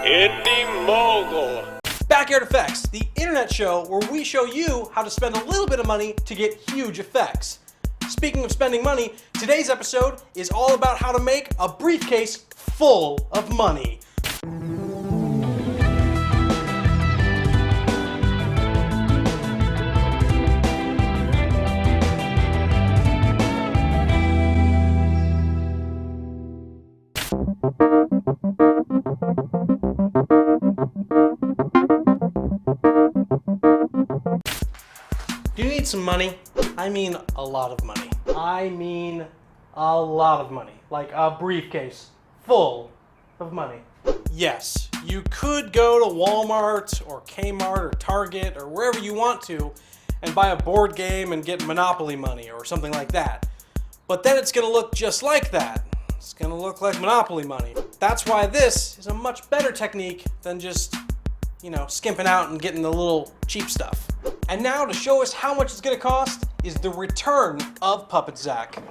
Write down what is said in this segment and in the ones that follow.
Indie Mogul. Backyard Effects, the internet show where we show you how to spend a little bit of money to get huge effects. Speaking of spending money, today's episode is all about how to make a briefcase full of money. Do you need some money? I mean a lot of money. Like a briefcase full of money. Yes, you could go to Walmart or Kmart or Target or wherever you want to and buy a board game and get Monopoly money or something like that. But then it's gonna look just like that. It's gonna look like Monopoly money. That's why this is a much better technique than just, skimping out and getting the little cheap stuff. And now to show us how much it's gonna cost is the return of Puppet Zach.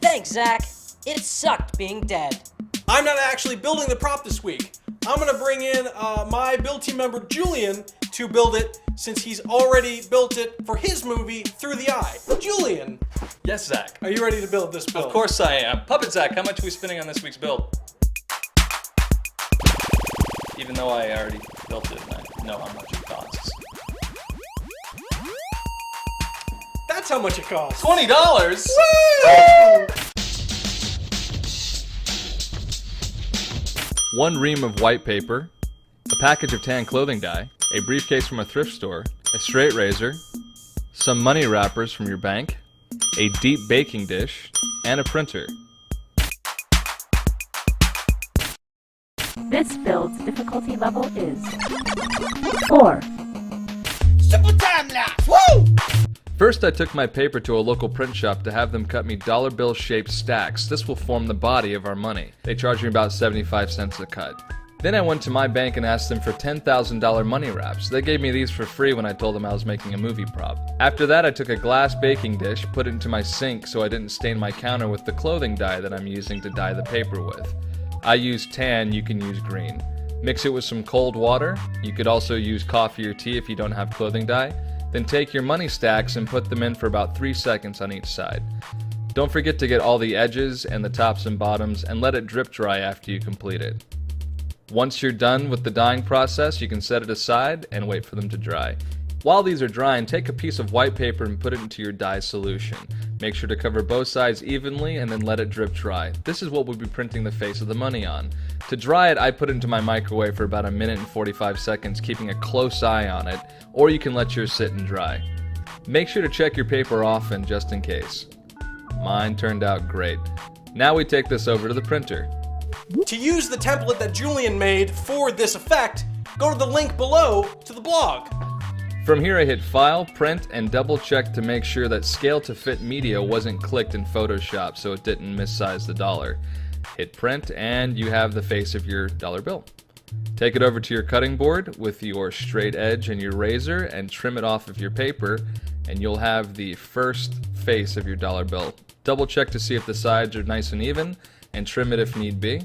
Thanks, Zach. It sucked being dead. I'm not actually building the prop this week. I'm gonna bring in my build team member Julian to build it since he's already built it for his movie Through the Eye. Julian, Yes, Zach. are you ready to build this build? Of course I am. Puppet Zach, how much are we spending on this week's build? Even though I already built it and I know how much it costs. That's how much it costs. $20! Woo! One ream of white paper, a package of tan clothing dye, a briefcase from a thrift store, a straight razor, some money wrappers from your bank, a deep baking dish, and a printer. This build's difficulty level is 4. Simple time lapse. Woo! First, I took my paper to a local print shop to have them cut me dollar bill shaped stacks. This will form the body of our money. They charged me about 75 cents a cut. Then I went to my bank and asked them for $10,000 money wraps. They gave me these for free when I told them I was making a movie prop. After that, I took a glass baking dish, put it into my sink so I didn't stain my counter with the clothing dye that I'm using to dye the paper with. I used tan, you can use green. Mix it with some cold water. You could also use coffee or tea if you don't have clothing dye. Then take your money stacks and put them in for about 3 seconds on each side. Don't forget to get all the edges and the tops and bottoms and let it drip dry after you complete it. Once you're done with the dyeing process, you can set it aside and wait for them to dry. While these are drying, take a piece of white paper and put it into your dye solution. Make sure to cover both sides evenly and then let it drip dry. This is what we'll be printing the face of the money on. To dry it, I put it into my microwave for about 1 minute and 45 seconds, keeping a close eye on it, or you can let yours sit and dry. Make sure to check your paper often just in case. Mine turned out great. Now we take this over to the printer. To use the template that Julian made for this effect, go to the link below to the blog. From here I hit File, Print, and double check to make sure that Scale to Fit Media wasn't clicked in Photoshop so it didn't missize the dollar. Hit Print and you have the face of your dollar bill. Take it over to your cutting board with your straight edge and your razor and trim it off of your paper and you'll have the first face of your dollar bill. Double check to see if the sides are nice and even and trim it if need be.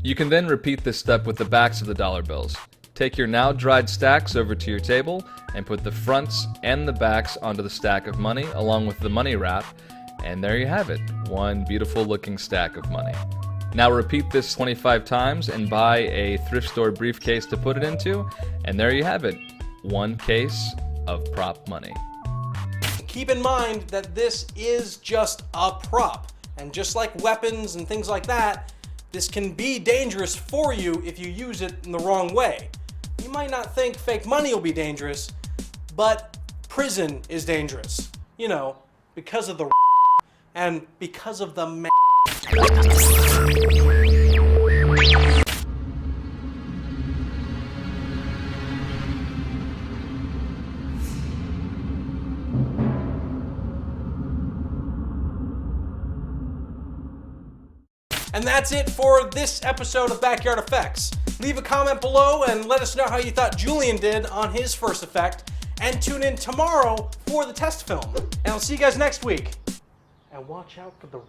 You can then repeat this step with the backs of the dollar bills. Take your now dried stacks over to your table and put the fronts and the backs onto the stack of money along with the money wrap, and there you have it, one beautiful looking stack of money. Now repeat this 25 times and buy a thrift store briefcase to put it into, and there you have it, one case of prop money. Keep in mind that this is just a prop, and just like weapons and things like that, this can be dangerous for you if you use it in the wrong way. You might not think fake money will be dangerous, but prison is dangerous. Because of the and because of the And that's it for this episode of Backyard Effects. Leave a comment below and let us know how you thought Julian did on his first effect. And tune in tomorrow for the test film. And I'll see you guys next week. And watch out for the